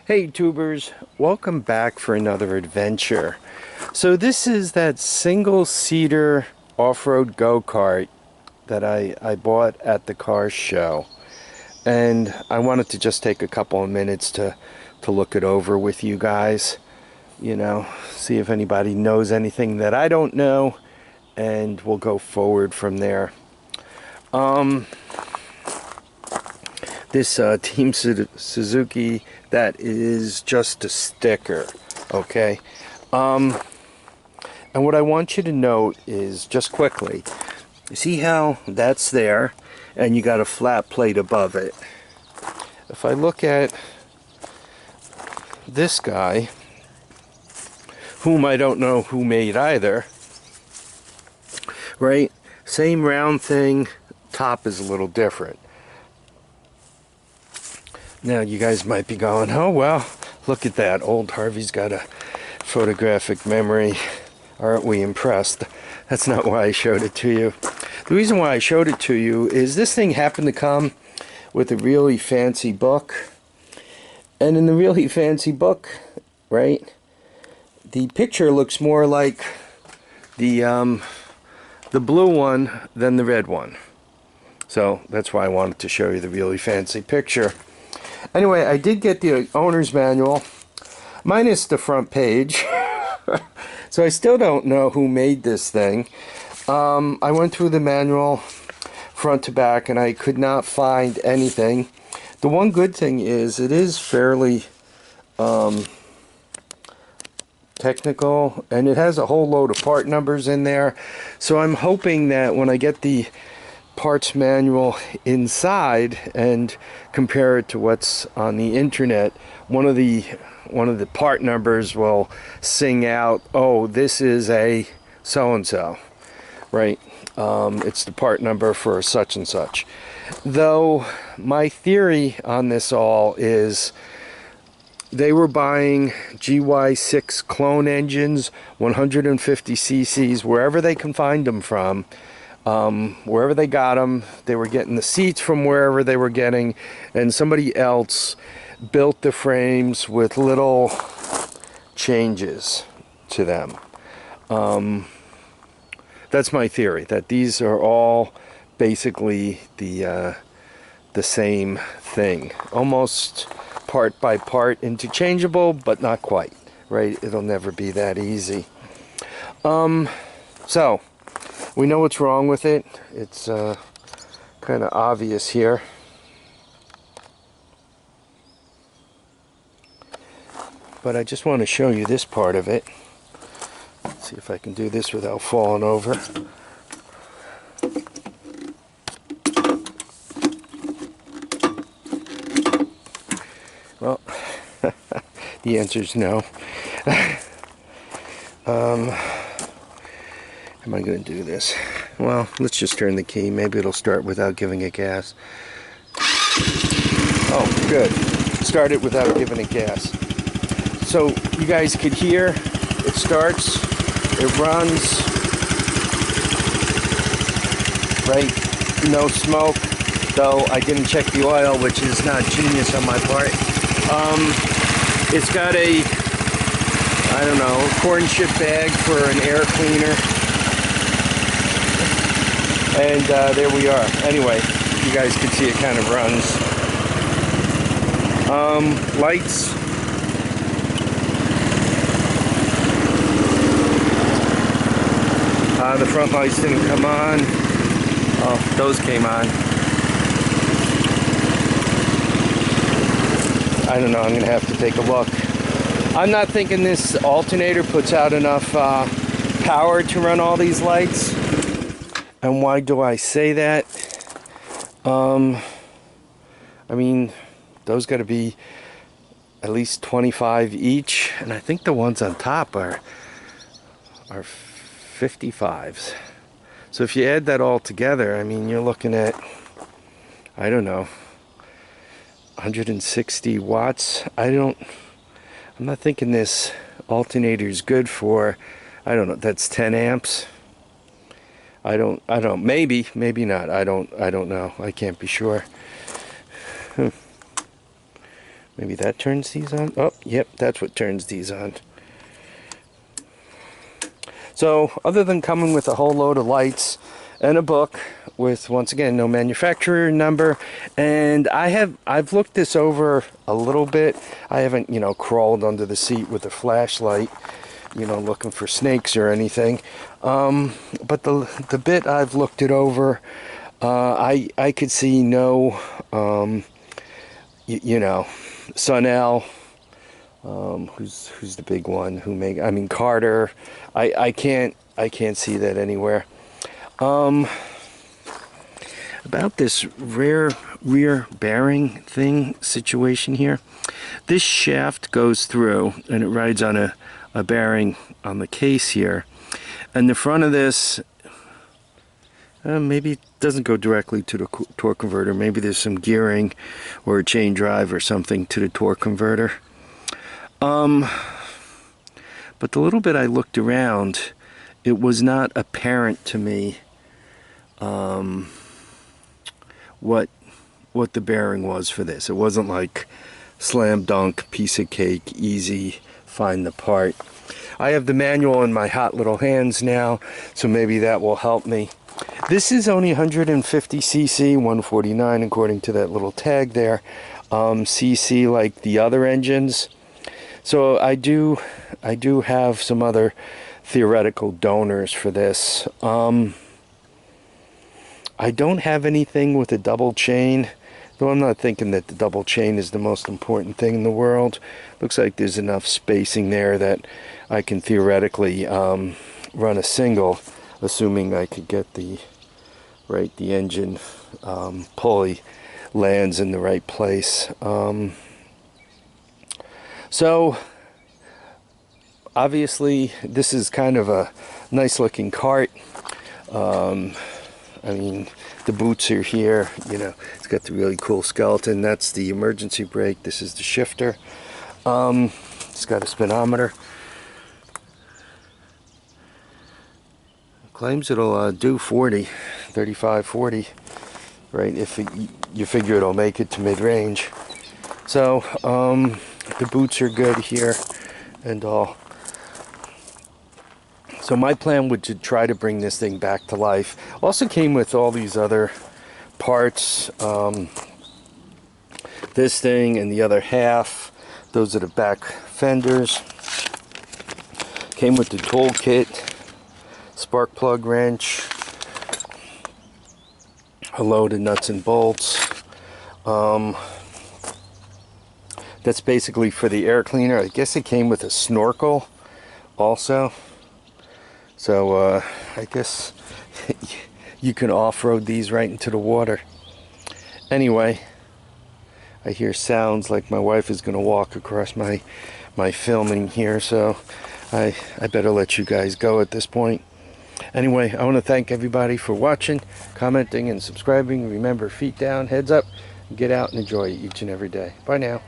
Hey tubers, welcome back for another adventure. So this is that single-seater off-road go-kart that I bought at the car show. And I wanted to just take a couple of minutes to look it over with you guys. You know, see if anybody knows anything that I don't know, and we'll go forward from there. This Team Suzuki, that is just a sticker, okay? And what I want you to note is, just quickly, you see how that's there, and you got a flat plate above it. If I look at this guy, whom I don't know who made either, right? Same round thing, top is a little different. Now you guys might be going, oh well, look at that, old Harvey's got a photographic memory. Aren't we impressed? That's not why I showed it to you. The reason why I showed it to you is this thing happened to come with a really fancy book. And in the really fancy book, right, the picture looks more like the blue one than the red one. So that's why I wanted to show you the really fancy picture. Anyway, I did get the owner's manual, minus the front page. So I still don't know who made this thing. I went through the manual front to back and I could not find anything. The one good thing is it is fairly technical, and it has a whole load of part numbers in there. So I'm hoping that when I get the parts manual inside and compare it to what's on the internet, one of the part numbers will sing out, oh, this is a so-and-so, right? It's the part number for such and such. Though my theory on this all is they were buying GY6 clone engines, 150 cc's, wherever they can find them from. Wherever they got them, they were getting the seats from wherever they were getting, and somebody else built the frames with little changes to them. That's my theory, that these are all basically the same thing, almost part by part interchangeable, but not quite, right? It'll never be that easy. So we know what's wrong with it. It's kind of obvious here. But I just want to show you this part of it. Let's see if I can do this without falling over. Well, the answer is no. Am I going to do this? Well, let's just turn the key. Maybe it'll start without giving it gas. Oh, good. Started without giving it gas. So you guys could hear it starts, it runs, right? No smoke, though I didn't check the oil, which is not genius on my part. It's got a, I don't know, corn chip bag for an air cleaner. And there we are. Anyway, you guys can see it kind of runs. Lights. The front lights didn't come on. Oh, those came on. I don't know, I'm gonna have to take a look. I'm not thinking this alternator puts out enough power to run all these lights. And why do I say that? I mean, those got to be at least 25 each, and I think the ones on top are 55s. So if you add that all together, I mean, you're looking at, I don't know, 160 watts. I'm not thinking this alternator is good for, I don't know, that's 10 amps. I don't, maybe not. I don't know. I can't be sure. Maybe that turns these on. Oh, yep, that's what turns these on. So, other than coming with a whole load of lights and a book with, once again, no manufacturer number, and I've looked this over a little bit. I haven't, you know, crawled under the seat with a flashlight, you know, looking for snakes or anything. But the bit I've looked it over, I could see no, you know, Sunel, who's the big one who make, I mean, Carter. I can't see that anywhere. About this rear bearing thing situation here, this shaft goes through and it rides on a bearing on the case here, and the front of this, maybe it doesn't go directly to the torque converter. Maybe there's some gearing or a chain drive or something to the torque converter. But the little bit I looked around, it was not apparent to me what the bearing was for this. It wasn't like slam dunk, piece of cake, easy, find the part. I have the manual in my hot little hands now, so maybe that will help me. This is only 150 cc, 149 according to that little tag there. cc like the other engines. So I do have some other theoretical donors for this. I don't have anything with a double chain, though I'm not thinking that the double chain is the most important thing in the world. Looks like there's enough spacing there that I can theoretically run a single, assuming I could get the engine pulley lands in the right place. So obviously this is kind of a nice looking cart. I mean, the boots are here, you know, it's got the really cool skeleton. That's the emergency brake. This is the shifter. It's got a speedometer. Claims it'll do 35, 40, right? If you figure it'll make it to mid-range. So, the boots are good here and all. So my plan would to try to bring this thing back to life. Also came with all these other parts. This thing and the other half. Those are the back fenders. Came with the toolkit, spark plug wrench, a load of nuts and bolts. That's basically for the air cleaner. I guess it came with a snorkel also. So I guess you can off-road these right into the water. Anyway, I hear sounds like my wife is going to walk across my filming here, so I better let you guys go at this point. Anyway, I want to thank everybody for watching, commenting, and subscribing. Remember, feet down, heads up, get out and enjoy each and every day. Bye now.